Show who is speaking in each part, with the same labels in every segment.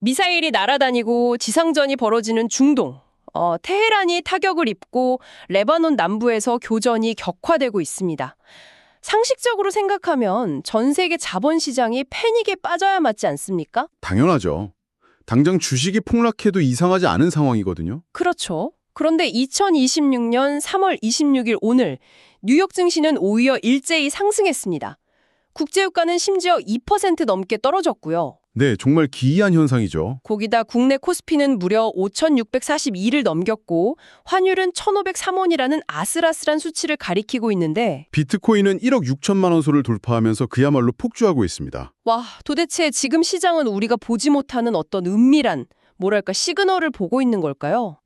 Speaker 1: 미사일이 날아다니고 지상전이 벌어지는 중동. 테헤란이 타격을 입고 레바논 남부에서 교전이 격화되고 있습니다. 상식적으로 생각하면 전 세계 자본시장이 패닉에 빠져야 맞지 않습니까?
Speaker 2: 당연하죠. 당장 주식이 폭락해도 이상하지 않은 상황이거든요.
Speaker 1: 그렇죠. 그런데 2026년 3월 26일 오늘 뉴욕 증시는 오히려 일제히 상승했습니다. 국제유가는 심지어 2% 넘게 떨어졌고요.
Speaker 2: 네, 정말 기이한 현상이죠.
Speaker 1: 거기다 국내 코스피는 무려 5,642를 넘겼고 환율은 1,503원이라는 아슬아슬한 수치를 가리키고 있는데
Speaker 2: 비트코인은 1억 6천만 원 소를 돌파하면서 그야말로 폭주하고 있습니다.
Speaker 1: 와, 도대체 지금 시장은 우리가 보지 못하는 어떤 은밀한 뭐랄까 시그널을 보고 있는 걸까요?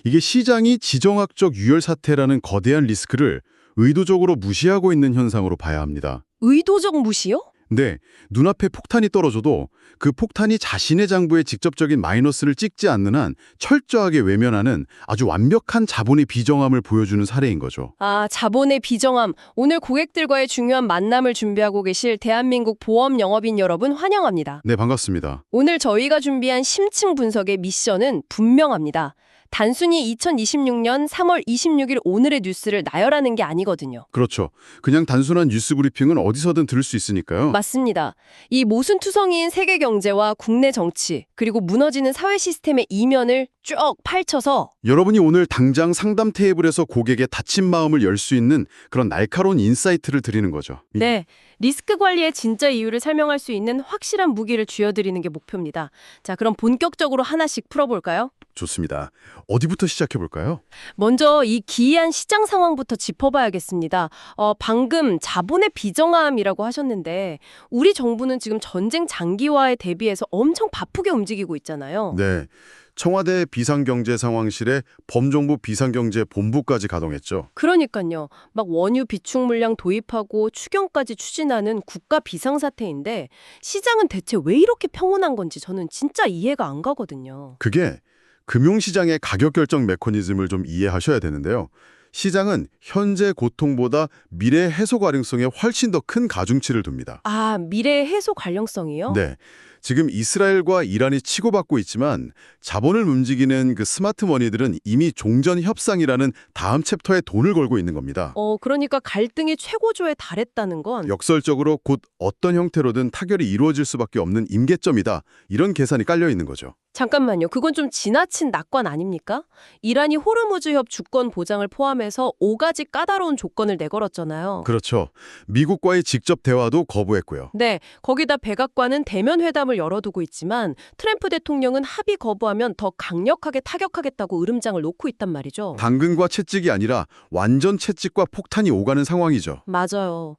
Speaker 2: 이게 시장이 지정학적 유혈 사태라는 거대한 리스크를 의도적으로 무시하고 있는 현상으로 봐야 합니다.
Speaker 1: 의도적 무시요?
Speaker 2: 네, 눈앞에 폭탄이 떨어져도 그 폭탄이 자신의 장부에 직접적인 마이너스를 찍지 않는 한 철저하게 외면하는 아주 완벽한 자본의 비정함을 보여주는 사례인 거죠.
Speaker 1: 아, 자본의 비정함. 오늘 고객들과의 중요한 만남을 준비하고 계실 대한민국 보험 영업인 여러분 환영합니다.
Speaker 2: 네, 반갑습니다.
Speaker 1: 오늘 저희가 준비한 심층 분석의 미션은 분명합니다. 단순히 2026년 3월 26일 오늘의 뉴스를 나열하는 게 아니거든요.
Speaker 2: 그렇죠. 그냥 단순한 뉴스 브리핑은 어디서든 들을 수 있으니까요.
Speaker 1: 맞습니다. 이 모순투성이인 세계 경제와 국내 정치, 그리고 무너지는 사회 시스템의 이면을 쭉 파헤쳐서
Speaker 2: 여러분이 오늘 당장 상담 테이블에서 고객의 다친 마음을 열 수 있는 그런 날카로운 인사이트를 드리는 거죠.
Speaker 1: 네, 리스크 관리의 진짜 이유를 설명할 수 있는 확실한 무기를 쥐어드리는 게 목표입니다. 자, 그럼 본격적으로 하나씩 풀어볼까요?
Speaker 2: 좋습니다. 어디부터 시작해볼까요?
Speaker 1: 먼저 이 기이한 시장 상황부터 짚어봐야겠습니다. 방금 자본의 비정함이라고 하셨는데 우리 정부는 지금 전쟁 장기화에 대비해서 엄청 바쁘게 움직이고 있잖아요.
Speaker 2: 네. 청와대 비상경제상황실에 범정부 비상경제본부까지 가동했죠.
Speaker 1: 그러니까요. 막 원유 비축 물량 도입하고 추경까지 추진하는 국가 비상사태인데 시장은 대체 왜 이렇게 평온한 건지 저는 진짜 이해가 안 가거든요.
Speaker 2: 그게 금융시장의 가격 결정 메커니즘을 좀 이해하셔야 되는데요. 시장은 현재 고통보다 미래 해소 가능성에 훨씬 더 큰 가중치를 둡니다.
Speaker 1: 아, 미래 해소 관련성이요?
Speaker 2: 네. 지금 이스라엘과 이란이 치고받고 있지만 자본을 움직이는 그 스마트 머니들은 이미 종전 협상이라는 다음 챕터에 돈을 걸고 있는 겁니다.
Speaker 1: 그러니까 갈등이 최고조에 달했다는 건
Speaker 2: 역설적으로 곧 어떤 형태로든 타결이 이루어질 수밖에 없는 임계점이다. 이런 계산이 깔려 있는 거죠.
Speaker 1: 잠깐만요. 그건 좀 지나친 낙관 아닙니까? 이란이 호르무즈 협 주권 보장을 포함해서 5가지 까다로운 조건을 내걸었잖아요.
Speaker 2: 그렇죠. 미국과의 직접 대화도 거부했고요.
Speaker 1: 네, 거기다 백악관은 대면 회담을 열어두고 있지만 트럼프 대통령은 합의 거부하면 더 강력하게 타격하겠다고 으름장을 놓고 있단 말이죠.
Speaker 2: 당근과 채찍이 아니라 완전 채찍과 폭탄이 오가는 상황이죠.
Speaker 1: 맞아요.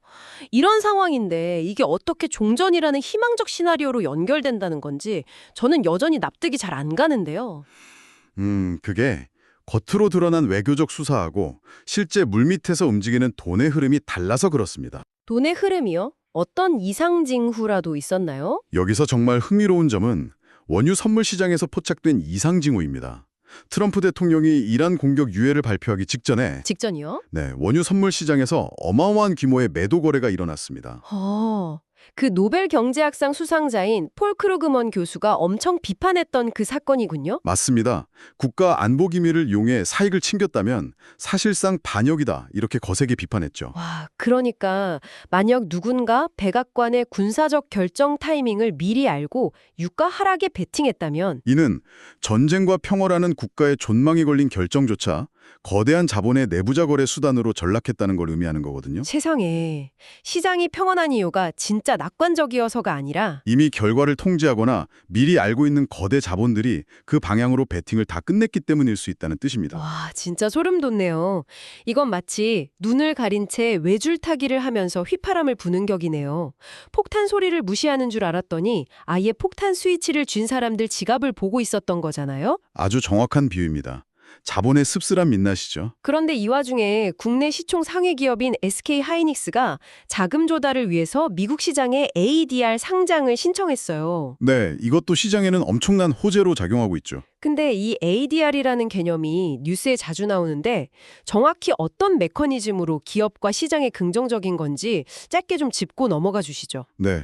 Speaker 1: 이런 상황인데 이게 어떻게 종전이라는 희망적 시나리오로 연결된다는 건지 저는 여전히 납득이 잘 안 가는데요.
Speaker 2: 그게 겉으로 드러난 외교적 수사하고 실제 물밑에서 움직이는 돈의 흐름이 달라서 그렇습니다.
Speaker 1: 돈의 흐름이요? 어떤 이상징후라도 있었나요?
Speaker 2: 여기서 정말 흥미로운 점은 원유 선물 시장에서 포착된 이상징후입니다. 트럼프 대통령이 이란 공격 유예를 발표하기
Speaker 1: 직전이요?
Speaker 2: 네, 원유 선물 시장에서 어마어마한 규모의 매도 거래가 일어났습니다.
Speaker 1: 그 노벨 경제학상 수상자인 폴 크루그먼 교수가 엄청 비판했던 그 사건이군요.
Speaker 2: 맞습니다. 국가 안보 기밀을 이용해 사익을 챙겼다면 사실상 반역이다 이렇게 거세게 비판했죠.
Speaker 1: 와, 그러니까 만약 누군가 백악관의 군사적 결정 타이밍을 미리 알고 유가 하락에 베팅했다면
Speaker 2: 이는 전쟁과 평화라는 국가의 존망이 걸린 결정조차 거대한 자본의 내부자 거래 수단으로 전락했다는 걸 의미하는 거거든요.
Speaker 1: 세상에 시장이 평온한 이유가 진짜 낙관적이어서가 아니라
Speaker 2: 이미 결과를 통제하거나 미리 알고 있는 거대 자본들이 그 방향으로 베팅을 다 끝냈기 때문일 수 있다는 뜻입니다.
Speaker 1: 와, 진짜 소름 돋네요. 이건 마치 눈을 가린 채 외줄타기를 하면서 휘파람을 부는 격이네요. 폭탄 소리를 무시하는 줄 알았더니 아예 폭탄 스위치를 쥔 사람들 지갑을 보고 있었던 거잖아요.
Speaker 2: 아주 정확한 비유입니다. 자본의 씁쓸한 민낯이죠.
Speaker 1: 그런데 이 와중에 국내 시총 상위 기업인 SK 하이닉스가 자금 조달을 위해서 미국 시장에 ADR 상장을 신청했어요.
Speaker 2: 네, 이것도 시장에는 엄청난 호재로 작용하고 있죠.
Speaker 1: 근데 이 ADR이라는 개념이 뉴스에 자주 나오는데 정확히 어떤 메커니즘으로 기업과 시장에 긍정적인 건지 짧게 좀 짚고 넘어가 주시죠.
Speaker 2: 네,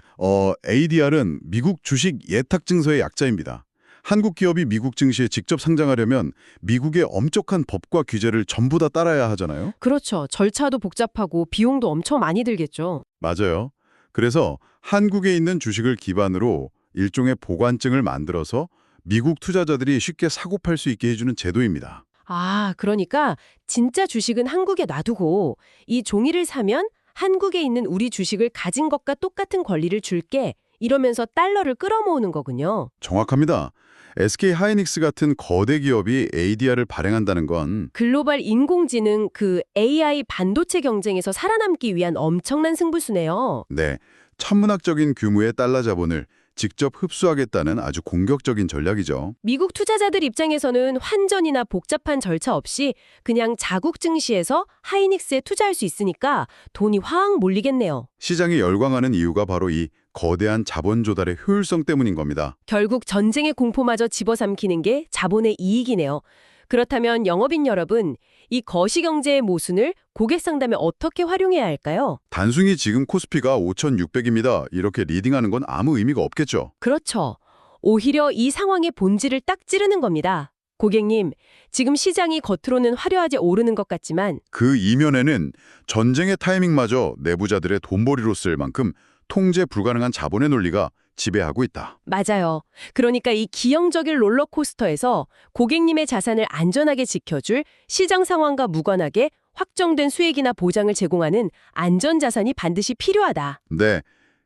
Speaker 2: ADR은 미국 주식 예탁 증서의 약자입니다. 한국 기업이 미국 증시에 직접 상장하려면 미국의 엄격한 법과 규제를 전부 다 따라야 하잖아요.
Speaker 1: 그렇죠. 절차도 복잡하고 비용도 엄청 많이 들겠죠.
Speaker 2: 맞아요. 그래서 한국에 있는 주식을 기반으로 일종의 보관증을 만들어서 미국 투자자들이 쉽게 사고 팔 수 있게 해주는 제도입니다.
Speaker 1: 아, 그러니까 진짜 주식은 한국에 놔두고 이 종이를 사면 한국에 있는 우리 주식을 가진 것과 똑같은 권리를 줄게 이러면서 달러를 끌어모으는 거군요.
Speaker 2: 정확합니다. SK 하이닉스 같은 거대 기업이 ADR을 발행한다는 건
Speaker 1: 글로벌 인공지능 그 AI 반도체 경쟁에서 살아남기 위한 엄청난 승부수네요.
Speaker 2: 네, 천문학적인 규모의 달러 자본을 직접 흡수하겠다는 아주 공격적인 전략이죠.
Speaker 1: 미국 투자자들 입장에서는 환전이나 복잡한 절차 없이 그냥 자국 증시에서 하이닉스에 투자할 수 있으니까 돈이 확 몰리겠네요.
Speaker 2: 시장이 열광하는 이유가 바로 이 거대한 자본 조달의 효율성 때문인 겁니다.
Speaker 1: 결국 전쟁의 공포마저 집어삼키는 게 자본의 이익이네요. 그렇다면 영업인 여러분, 이 거시경제의 모순을 고객 상담에 어떻게 활용해야 할까요?
Speaker 2: 단순히 지금 코스피가 5,600입니다. 이렇게 리딩하는 건 아무 의미가 없겠죠.
Speaker 1: 그렇죠. 오히려 이 상황의 본질을 딱 찌르는 겁니다. 고객님, 지금 시장이 겉으로는 화려하게 오르는 것 같지만
Speaker 2: 그 이면에는 전쟁의 타이밍마저 내부자들의 돈벌이로 쓸 만큼 통제 불가능한 자본의 논리가 지배하고 있다.
Speaker 1: 맞아요. 그러니까 이 기형적인 롤러코스터에서 고객님의 자산을 안전하게 지켜줄 시장 상황과 무관하게 확정된 수익이나 보장을 제공하는 안전자산이 반드시 필요하다.
Speaker 2: 네,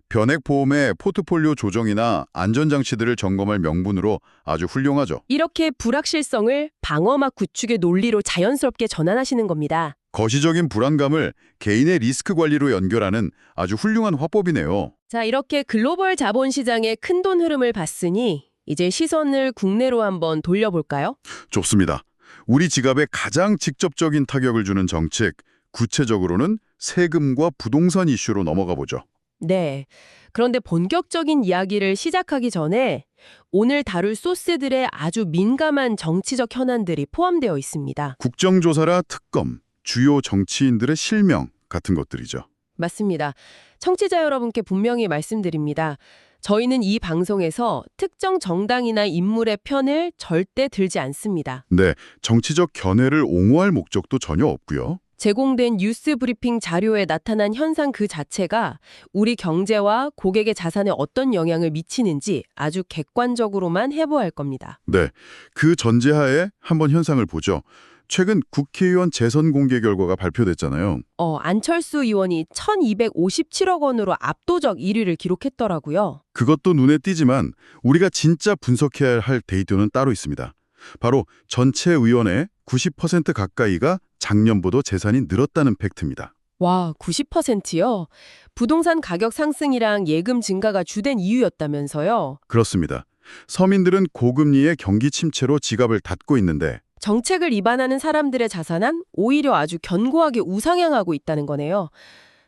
Speaker 2: 변액보험의 포트폴리오 조정이나 안전장치들을 점검할 명분으로 아주 훌륭하죠.
Speaker 1: 이렇게 불확실성을 방어막 구축의 논리로 자연스럽게 전환하시는 겁니다.
Speaker 2: 거시적인 불안감을 개인의 리스크 관리로 연결하는 아주 훌륭한 화법이네요.
Speaker 1: 자, 이렇게 글로벌 자본시장의 큰돈 흐름을 봤으니 이제 시선을 국내로 한번 돌려볼까요?
Speaker 2: 좋습니다. 우리 지갑에 가장 직접적인 타격을 주는 정책, 구체적으로는 세금과 부동산 이슈로 넘어가 보죠.
Speaker 1: 네. 그런데 본격적인 이야기를 시작하기 전에 오늘 다룰 소스들의 아주 민감한 정치적 현안들이 포함되어 있습니다.
Speaker 2: 국정조사라 특검, 주요 정치인들의 실명 같은 것들이죠.
Speaker 1: 맞습니다. 청취자 여러분께 분명히 말씀드립니다. 저희는 이 방송에서 특정 정당이나 인물의 편을 절대 들지 않습니다.
Speaker 2: 네, 정치적 견해를 옹호할 목적도 전혀 없고요.
Speaker 1: 제공된 뉴스 브리핑 자료에 나타난 현상 그 자체가 우리 경제와 고객의 자산에 어떤 영향을 미치는지 아주 객관적으로만 해부할 겁니다.
Speaker 2: 네, 그 전제하에 한번 현상을 보죠. 최근 국회의원 재선 공개 결과가 발표됐잖아요.
Speaker 1: 안철수 의원이 1,257억 원으로 압도적 1위를 기록했더라고요.
Speaker 2: 그것도 눈에 띄지만 우리가 진짜 분석해야 할 데이터는 따로 있습니다. 바로 전체 의원의 90% 가까이가 작년보다 재산이 늘었다는 팩트입니다.
Speaker 1: 와, 90%요? 부동산 가격 상승이랑 예금 증가가 주된 이유였다면서요?
Speaker 2: 그렇습니다. 서민들은 고금리의 경기 침체로 지갑을 닫고 있는데
Speaker 1: 정책을 위반하는 사람들의 자산은 오히려 아주 견고하게 우상향하고 있다는 거네요.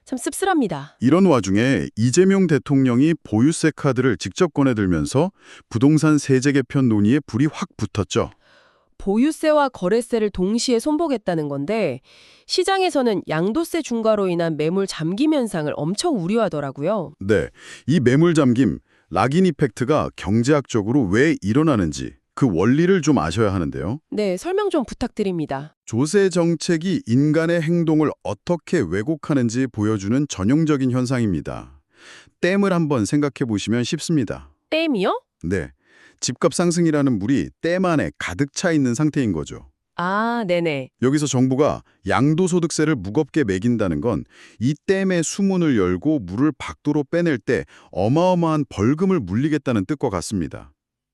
Speaker 1: 참 씁쓸합니다.
Speaker 2: 이런 와중에 이재명 대통령이 보유세 카드를 직접 꺼내들면서 부동산 세제 개편 논의에 불이 확 붙었죠.
Speaker 1: 보유세와 거래세를 동시에 손보겠다는 건데 시장에서는 양도세 중과로 인한 매물 잠김 현상을 엄청 우려하더라고요.
Speaker 2: 네, 이 매물 잠김, 락인 이펙트가 경제학적으로 왜 일어나는지 그 원리를 좀 아셔야 하는데요.
Speaker 1: 네, 설명 좀 부탁드립니다.
Speaker 2: 조세 정책이 인간의 행동을 어떻게 왜곡하는지 보여주는 전형적인 현상입니다. 댐을 한번 생각해 보시면 쉽습니다.
Speaker 1: 댐이요?
Speaker 2: 네, 집값 상승이라는 물이 댐 안에 가득 차 있는 상태인 거죠.
Speaker 1: 아, 네네.
Speaker 2: 여기서 정부가 양도소득세를 무겁게 매긴다는 건 이 댐의 수문을 열고 물을 밖으로 빼낼 때 어마어마한 벌금을 물리겠다는 뜻과 같습니다.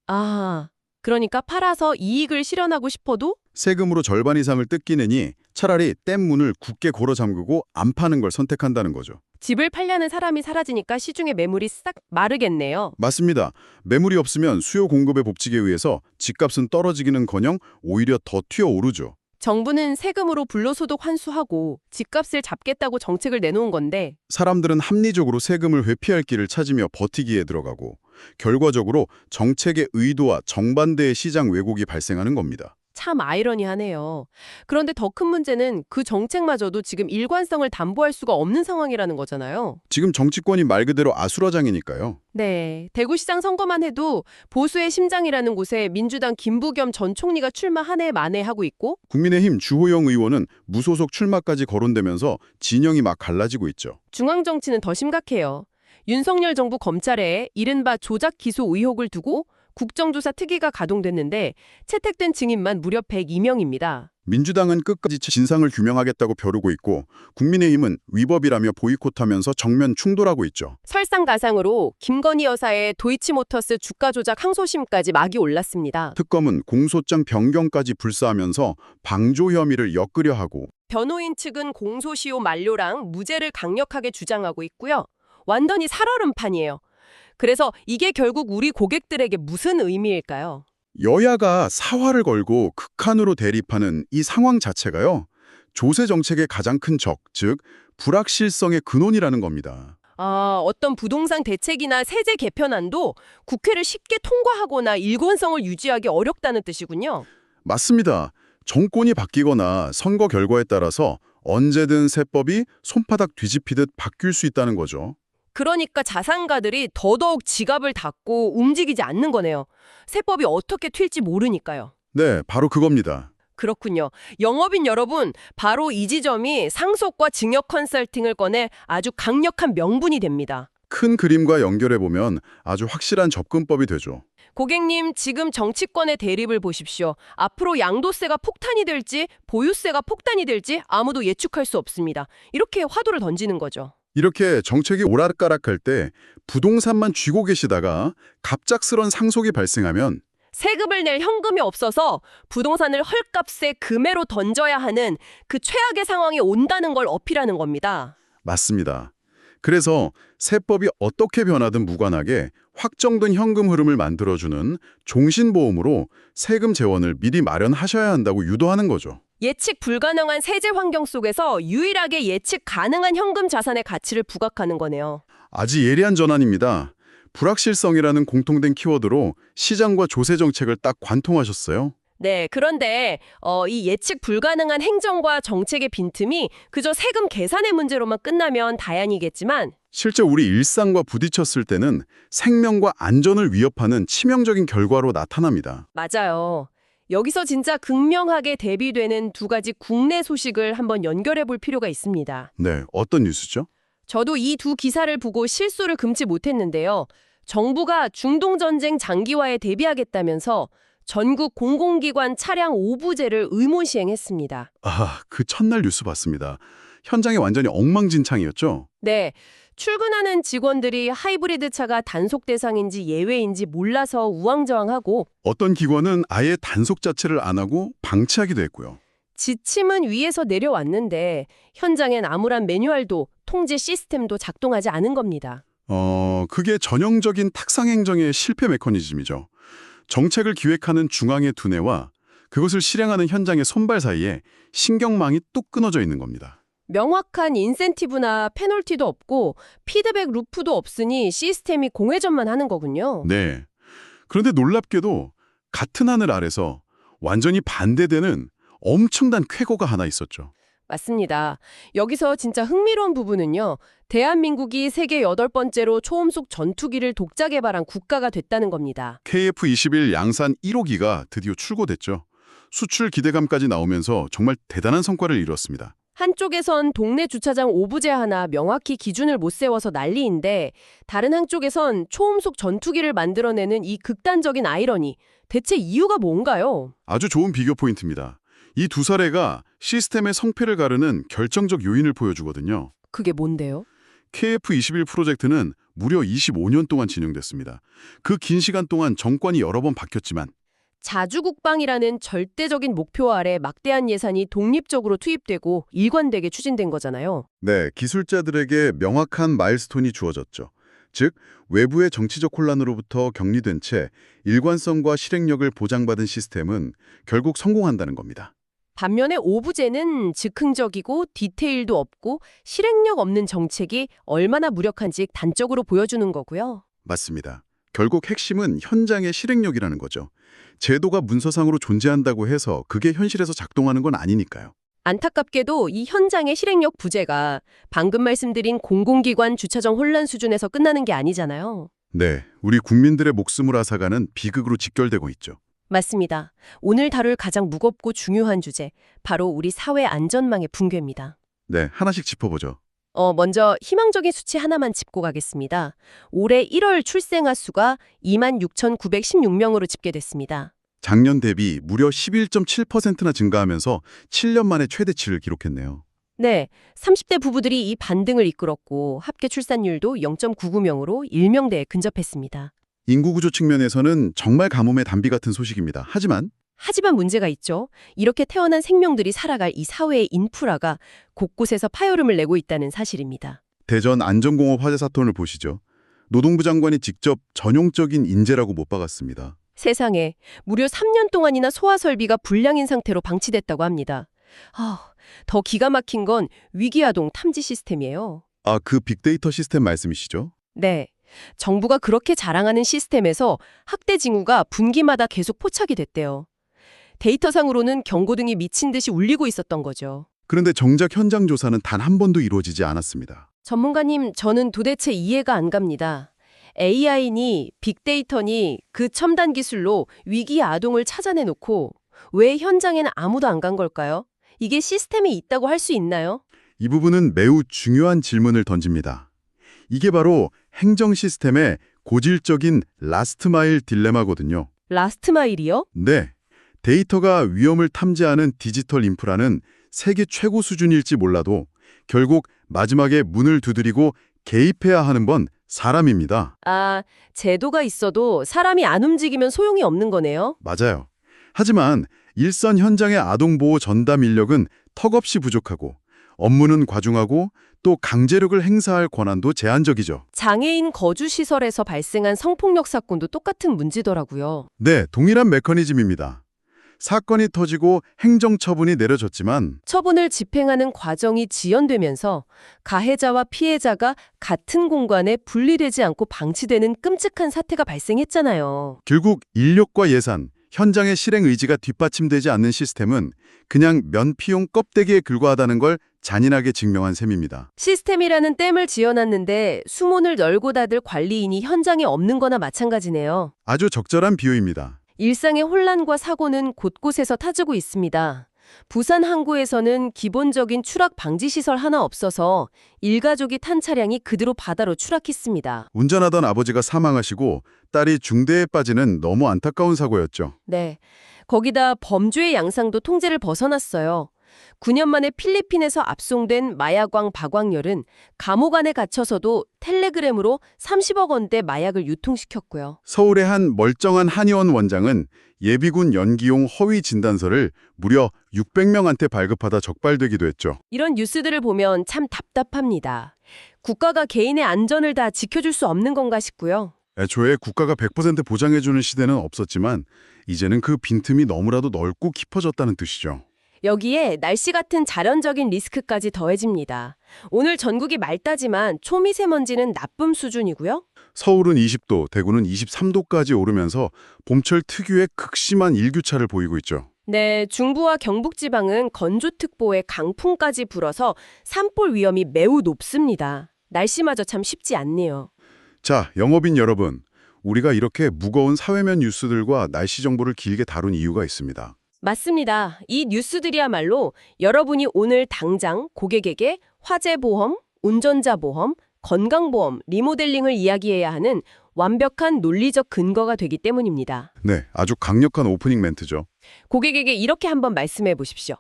Speaker 1: 아, 그러니까 팔아서 이익을 실현하고 싶어도
Speaker 2: 세금으로 절반 이상을 뜯기느니 차라리 댐 문을 굳게 걸어 잠그고 안 파는 걸 선택한다는 거죠.
Speaker 1: 집을 팔려는 사람이 사라지니까 시중에 매물이 싹 마르겠네요.
Speaker 2: 맞습니다. 매물이 없으면 수요 공급의 법칙에 의해서 집값은 떨어지기는커녕 오히려 더 튀어오르죠.
Speaker 1: 정부는 세금으로 불로소득 환수하고 집값을 잡겠다고 정책을 내놓은 건데
Speaker 2: 사람들은 합리적으로 세금을 회피할 길을 찾으며 버티기에 들어가고 결과적으로 정책의 의도와 정반대의 시장 왜곡이 발생하는 겁니다.
Speaker 1: 참 아이러니하네요. 그런데 더 큰 문제는 그 정책마저도 지금 일관성을 담보할 수가 없는 상황이라는 거잖아요.
Speaker 2: 지금 정치권이 말 그대로 아수라장이니까요.
Speaker 1: 네, 대구시장 선거만 해도 보수의 심장이라는 곳에 민주당 김부겸 전 총리가 출마 한 해 만에 하고 있고
Speaker 2: 국민의힘 주호영 의원은 무소속 출마까지 거론되면서 진영이 막 갈라지고 있죠.
Speaker 1: 중앙 정치는 더 심각해요. 윤석열 정부 검찰에 이른바 조작 기소 의혹을 두고 국정조사 특위가 가동됐는데 채택된 증인만 무려 102명입니다.
Speaker 2: 민주당은 끝까지 진상을 규명하겠다고 벼르고 있고 국민의힘은 위법이라며 보이콧하면서 정면 충돌하고 있죠.
Speaker 1: 설상가상으로 김건희 여사의 도이치모터스 주가 조작 항소심까지 막이 올랐습니다.
Speaker 2: 특검은 공소장 변경까지 불사하면서 방조 혐의를 엮으려 하고
Speaker 1: 변호인 측은 공소시효 만료랑 무죄를 강력하게 주장하고 있고요. 완전히 살얼음판이에요. 그래서 이게 결국 우리 고객들에게 무슨 의미일까요?
Speaker 2: 여야가 사활을 걸고 극한으로 대립하는 이 상황 자체가요. 조세 정책의 가장 큰 적, 즉 불확실성의 근원이라는 겁니다.
Speaker 1: 어떤 부동산 대책이나 세제 개편안도 국회를 쉽게 통과하거나 일관성을 유지하기 어렵다는 뜻이군요.
Speaker 2: 맞습니다. 정권이 바뀌거나 선거 결과에 따라서 언제든 세법이 손바닥 뒤집히듯 바뀔 수 있다는 거죠.
Speaker 1: 그러니까 자산가들이 더더욱 지갑을 닫고 움직이지 않는 거네요. 세법이 어떻게 튈지 모르니까요.
Speaker 2: 네, 바로 그겁니다.
Speaker 1: 그렇군요. 영업인 여러분, 바로 이 지점이 상속과 증여 컨설팅을 꺼내 아주 강력한 명분이 됩니다.
Speaker 2: 큰 그림과 연결해보면 아주 확실한 접근법이 되죠.
Speaker 1: 고객님, 지금 정치권의 대립을 보십시오. 앞으로 양도세가 폭탄이 될지 보유세가 폭탄이 될지 아무도 예측할 수 없습니다. 이렇게 화두를 던지는 거죠.
Speaker 2: 이렇게 정책이 오락가락할 때 부동산만 쥐고 계시다가 갑작스런 상속이 발생하면
Speaker 1: 세금을 낼 현금이 없어서 부동산을 헐값에 금해로 던져야 하는 그 최악의 상황이 온다는 걸 어필하는 겁니다.
Speaker 2: 맞습니다. 그래서 세법이 어떻게 변하든 무관하게 확정된 현금 흐름을 만들어주는 종신보험으로 세금 재원을 미리 마련하셔야 한다고 유도하는 거죠.
Speaker 1: 예측 불가능한 세제 환경 속에서 유일하게 예측 가능한 현금 자산의 가치를 부각하는 거네요.
Speaker 2: 아주 예리한 전환입니다. 불확실성이라는 공통된 키워드로 시장과 조세 정책을 딱 관통하셨어요.
Speaker 1: 네, 그런데 이 예측 불가능한 행정과 정책의 빈틈이 그저 세금 계산의 문제로만 끝나면 다행이겠지만
Speaker 2: 실제 우리 일상과 부딪혔을 때는 생명과 안전을 위협하는 치명적인 결과로 나타납니다.
Speaker 1: 맞아요. 여기서 진짜 극명하게 대비되는 두 가지 국내 소식을 한번 연결해 볼 필요가 있습니다.
Speaker 2: 네, 어떤 뉴스죠?
Speaker 1: 저도 이 두 기사를 보고 실소를 금치 못했는데요. 정부가 중동전쟁 장기화에 대비하겠다면서 전국 공공기관 차량 오부제를 의무 시행했습니다.
Speaker 2: 그 첫날 뉴스 봤습니다. 현장이 완전히 엉망진창이었죠?
Speaker 1: 네, 출근하는 직원들이 하이브리드 차가 단속 대상인지 예외인지 몰라서 우왕좌왕하고
Speaker 2: 어떤 기관은 아예 단속 자체를 안 하고 방치하기도 했고요.
Speaker 1: 지침은 위에서 내려왔는데 현장엔 아무런 매뉴얼도 통제 시스템도 작동하지 않은 겁니다.
Speaker 2: 그게 전형적인 탁상행정의 실패 메커니즘이죠. 정책을 기획하는 중앙의 두뇌와 그것을 실행하는 현장의 손발 사이에 신경망이 뚝 끊어져 있는 겁니다.
Speaker 1: 명확한 인센티브나 페널티도 없고 피드백 루프도 없으니 시스템이 공회전만 하는 거군요.
Speaker 2: 네. 그런데 놀랍게도 같은 하늘 아래서 완전히 반대되는 엄청난 쾌거가 하나 있었죠.
Speaker 1: 맞습니다. 여기서 진짜 흥미로운 부분은요. 대한민국이 세계 8번째로 초음속 전투기를 독자 개발한 국가가 됐다는 겁니다.
Speaker 2: KF-21 양산 1호기가 드디어 출고됐죠. 수출 기대감까지 나오면서 정말 대단한 성과를 이뤘습니다.
Speaker 1: 한쪽에선 동네 주차장 오부제 하나 명확히 기준을 못 세워서 난리인데 다른 한쪽에선 초음속 전투기를 만들어내는 이 극단적인 아이러니. 대체 이유가 뭔가요?
Speaker 2: 아주 좋은 비교 포인트입니다. 이 두 사례가 시스템의 성패를 가르는 결정적 요인을 보여주거든요.
Speaker 1: 그게 뭔데요?
Speaker 2: KF-21 프로젝트는 무려 25년 동안 진행됐습니다. 그 긴 시간 동안 정권이 여러 번 바뀌었지만
Speaker 1: 자주국방이라는 절대적인 목표 아래 막대한 예산이 독립적으로 투입되고 일관되게 추진된 거잖아요.
Speaker 2: 네, 기술자들에게 명확한 마일스톤이 주어졌죠. 즉, 외부의 정치적 혼란으로부터 격리된 채 일관성과 실행력을 보장받은 시스템은 결국 성공한다는 겁니다.
Speaker 1: 반면에 오부제는 즉흥적이고 디테일도 없고 실행력 없는 정책이 얼마나 무력한지 단적으로 보여주는 거고요.
Speaker 2: 맞습니다. 결국 핵심은 현장의 실행력이라는 거죠. 제도가 문서상으로 존재한다고 해서 그게 현실에서 작동하는 건 아니니까요.
Speaker 1: 안타깝게도 이 현장의 실행력 부재가 방금 말씀드린 공공기관 주차장 혼란 수준에서 끝나는 게 아니잖아요.
Speaker 2: 네, 우리 국민들의 목숨을 앗아가는 비극으로 직결되고 있죠.
Speaker 1: 맞습니다. 오늘 다룰 가장 무겁고 중요한 주제, 바로 우리 사회 안전망의 붕괴입니다.
Speaker 2: 네, 하나씩 짚어보죠.
Speaker 1: 먼저 희망적인 수치 하나만 짚고 가겠습니다. 올해 1월 출생아 수가 26,916명으로 집계됐습니다.
Speaker 2: 작년 대비 무려 11.7%나 증가하면서 7년 만에 최대치를 기록했네요.
Speaker 1: 네, 30대 부부들이 이 반등을 이끌었고 합계 출산율도 0.99명으로 1명대에 근접했습니다.
Speaker 2: 인구 구조 측면에서는 정말 가뭄의 단비 같은 소식입니다. 하지만
Speaker 1: 문제가 있죠. 이렇게 태어난 생명들이 살아갈 이 사회의 인프라가 곳곳에서 파열음을 내고 있다는 사실입니다.
Speaker 2: 대전 안전공업 화재 사건을 보시죠. 노동부 장관이 직접 전용적인 인재라고 못 박았습니다.
Speaker 1: 세상에 무려 3년 동안이나 소화 설비가 불량인 상태로 방치됐다고 합니다. 더 기가 막힌 건 위기아동 탐지 시스템이에요.
Speaker 2: 아, 그 빅데이터 시스템 말씀이시죠?
Speaker 1: 네. 정부가 그렇게 자랑하는 시스템에서 학대 징후가 분기마다 계속 포착이 됐대요. 데이터상으로는 경고등이 미친 듯이 울리고 있었던 거죠.
Speaker 2: 그런데 정작 현장 조사는 단 한 번도 이루어지지 않았습니다.
Speaker 1: 전문가님, 저는 도대체 이해가 안 갑니다. AI니 빅데이터니 그 첨단 기술로 위기 아동을 찾아내놓고 왜 현장에는 아무도 안 간 걸까요? 이게 시스템이 있다고 할 수 있나요?
Speaker 2: 이 부분은 매우 중요한 질문을 던집니다. 이게 바로 행정 시스템의 고질적인 라스트 마일 딜레마거든요.
Speaker 1: 라스트 마일이요?
Speaker 2: 네. 데이터가 위험을 탐지하는 디지털 인프라는 세계 최고 수준일지 몰라도 결국 마지막에 문을 두드리고 개입해야 하는 건 사람입니다.
Speaker 1: 제도가 있어도 사람이 안 움직이면 소용이 없는 거네요.
Speaker 2: 맞아요. 하지만 일선 현장의 아동보호 전담 인력은 턱없이 부족하고 업무는 과중하고 또 강제력을 행사할 권한도 제한적이죠.
Speaker 1: 장애인 거주시설에서 발생한 성폭력 사건도 똑같은 문제더라고요.
Speaker 2: 네, 동일한 메커니즘입니다. 사건이 터지고 행정처분이 내려졌지만
Speaker 1: 처분을 집행하는 과정이 지연되면서 가해자와 피해자가 같은 공간에 분리되지 않고 방치되는 끔찍한 사태가 발생했잖아요.
Speaker 2: 결국 인력과 예산, 현장의 실행 의지가 뒷받침되지 않는 시스템은 그냥 면피용 껍데기에 불과하다는 걸 잔인하게 증명한 셈입니다.
Speaker 1: 시스템이라는 댐을 지어놨는데 수문을 열고 닫을 관리인이 현장에 없는 거나 마찬가지네요.
Speaker 2: 아주 적절한 비유입니다.
Speaker 1: 일상의 혼란과 사고는 곳곳에서 터지고 있습니다. 부산 항구에서는 기본적인 추락 방지 시설 하나 없어서 일가족이 탄 차량이 그대로 바다로 추락했습니다.
Speaker 2: 운전하던 아버지가 사망하시고 딸이 중대에 빠지는 너무 안타까운 사고였죠.
Speaker 1: 네. 거기다 범죄의 양상도 통제를 벗어났어요. 9년 만에 필리핀에서 압송된 마약왕 박광렬은 감옥 안에 갇혀서도 텔레그램으로 30억 원대 마약을 유통시켰고요.
Speaker 2: 서울의 한 멀쩡한 한의원 원장은 예비군 연기용 허위 진단서를 무려 600명한테 발급하다 적발되기도 했죠.
Speaker 1: 이런 뉴스들을 보면 참 답답합니다. 국가가 개인의 안전을 다 지켜줄 수 없는 건가 싶고요.
Speaker 2: 애초에 국가가 100% 보장해주는 시대는 없었지만 이제는 그 빈틈이 너무나도 넓고 깊어졌다는 뜻이죠.
Speaker 1: 여기에 날씨 같은 자연적인 리스크까지 더해집니다. 오늘 전국이 맑다지만 초미세먼지는 나쁨 수준이고요.
Speaker 2: 서울은 20도, 대구는 23도까지 오르면서 봄철 특유의 극심한 일교차를 보이고 있죠.
Speaker 1: 네, 중부와 경북지방은 건조특보에 강풍까지 불어서 산불 위험이 매우 높습니다. 날씨마저 참 쉽지 않네요.
Speaker 2: 자, 영업인 여러분, 우리가 이렇게 무거운 사회면 뉴스들과 날씨 정보를 길게 다룬 이유가 있습니다.
Speaker 1: 맞습니다. 이 뉴스들이야말로 여러분이 오늘 당장 고객에게 화재보험, 운전자보험, 건강보험, 리모델링을 이야기해야 하는 완벽한 논리적 근거가 되기 때문입니다.
Speaker 2: 네, 아주 강력한 오프닝 멘트죠.
Speaker 1: 고객에게 이렇게 한번 말씀해 보십시오.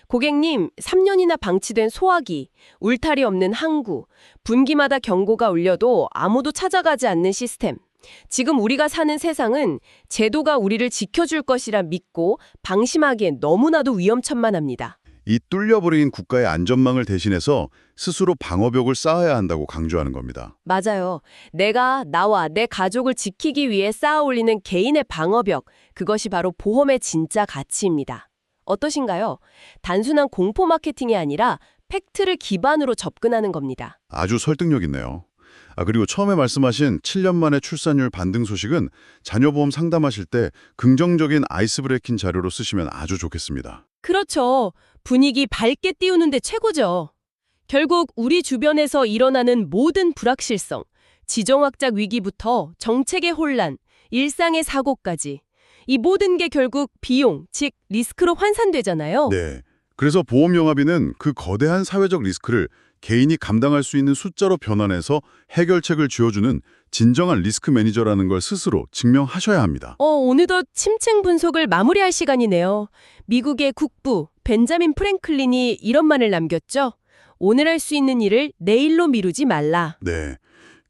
Speaker 1: 고객님, 3년이나 방치된 소화기, 울타리 없는 항구, 분기마다 경고가 울려도 아무도 찾아가지 않는 시스템. 지금 우리가 사는 세상은 제도가 우리를 지켜줄 것이라 믿고 방심하기엔 너무나도 위험천만합니다.
Speaker 2: 이 뚫려버린 국가의 안전망을 대신해서 스스로 방어벽을 쌓아야 한다고 강조하는 겁니다.
Speaker 1: 맞아요. 내가 나와 내 가족을 지키기 위해 쌓아 올리는 개인의 방어벽, 그것이 바로 보험의 진짜 가치입니다. 어떠신가요? 단순한 공포 마케팅이 아니라 팩트를 기반으로 접근하는 겁니다.
Speaker 2: 아주 설득력 있네요. 그리고 처음에 말씀하신 7년 만에 출산율 반등 소식은 자녀보험 상담하실 때 긍정적인 아이스 브레이킹 자료로 쓰시면 아주 좋겠습니다.
Speaker 1: 그렇죠. 분위기 밝게 띄우는데 최고죠. 결국 우리 주변에서 일어나는 모든 불확실성, 지정학적 위기부터 정책의 혼란, 일상의 사고까지 이 모든 게 결국 비용, 즉 리스크로 환산되잖아요.
Speaker 2: 네. 그래서 보험영업인은 그 거대한 사회적 리스크를 개인이 감당할 수 있는 숫자로 변환해서 해결책을 쥐어주는 진정한 리스크 매니저라는 걸 스스로 증명하셔야 합니다.
Speaker 1: 어느덧 심층 분석을 마무리할 시간이네요. 미국의 국부 벤자민 프랭클린이 이런 말을 남겼죠. 오늘 할 수 있는 일을 내일로 미루지 말라.
Speaker 2: 네.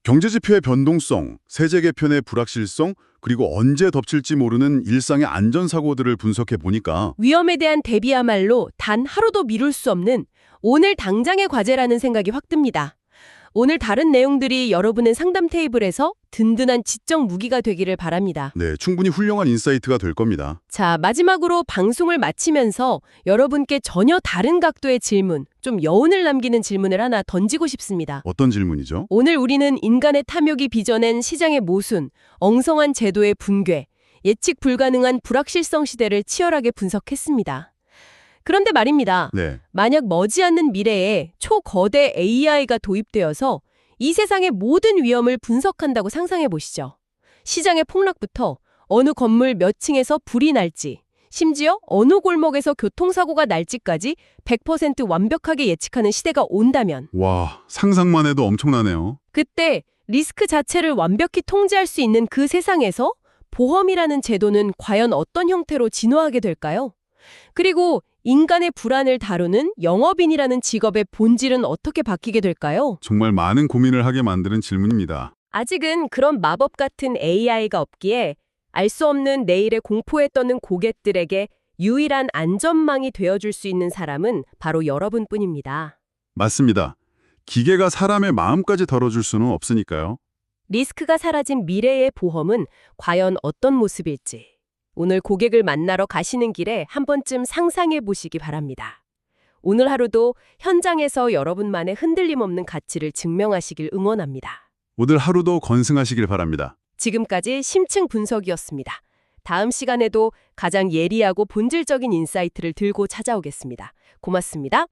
Speaker 2: 경제지표의 변동성, 세제 개편의 불확실성, 그리고 언제 덮칠지 모르는 일상의 안전사고들을 분석해 보니까
Speaker 1: 위험에 대한 대비야말로 단 하루도 미룰 수 없는 오늘 당장의 과제라는 생각이 확 듭니다. 오늘 다른 내용들이 여러분의 상담 테이블에서 든든한 지적 무기가 되기를 바랍니다.
Speaker 2: 네, 충분히 훌륭한 인사이트가 될 겁니다.
Speaker 1: 자, 마지막으로 방송을 마치면서 여러분께 전혀 다른 각도의 질문, 좀 여운을 남기는 질문을 하나 던지고 싶습니다.
Speaker 2: 어떤 질문이죠?
Speaker 1: 오늘 우리는 인간의 탐욕이 빚어낸 시장의 모순, 엉성한 제도의 붕괴, 예측 불가능한 불확실성 시대를 치열하게 분석했습니다. 그런데 말입니다.
Speaker 2: 네.
Speaker 1: 만약 머지않는 미래에 초거대 AI가 도입되어서 이 세상의 모든 위험을 분석한다고 상상해 보시죠. 시장의 폭락부터 어느 건물 몇 층에서 불이 날지, 심지어 어느 골목에서 교통사고가 날지까지 100% 완벽하게 예측하는 시대가 온다면
Speaker 2: 와, 상상만 해도 엄청나네요.
Speaker 1: 그때 리스크 자체를 완벽히 통제할 수 있는 그 세상에서 보험이라는 제도는 과연 어떤 형태로 진화하게 될까요? 그리고 인간의 불안을 다루는 영업인이라는 직업의 본질은 어떻게 바뀌게 될까요?
Speaker 2: 정말 많은 고민을 하게 만드는 질문입니다.
Speaker 1: 아직은 그런 마법 같은 AI가 없기에 알 수 없는 내일의 공포에 떠는 고객들에게 유일한 안전망이 되어줄 수 있는 사람은 바로 여러분뿐입니다.
Speaker 2: 맞습니다. 기계가 사람의 마음까지 덜어줄 수는 없으니까요.
Speaker 1: 리스크가 사라진 미래의 보험은 과연 어떤 모습일지 오늘 고객을 만나러 가시는 길에 한 번쯤 상상해 보시기 바랍니다. 오늘 하루도 현장에서 여러분만의 흔들림 없는 가치를 증명하시길 응원합니다.
Speaker 2: 오늘 하루도 건승하시길 바랍니다.
Speaker 1: 지금까지 심층 분석이었습니다. 다음 시간에도 가장 예리하고 본질적인 인사이트를 들고 찾아오겠습니다. 고맙습니다.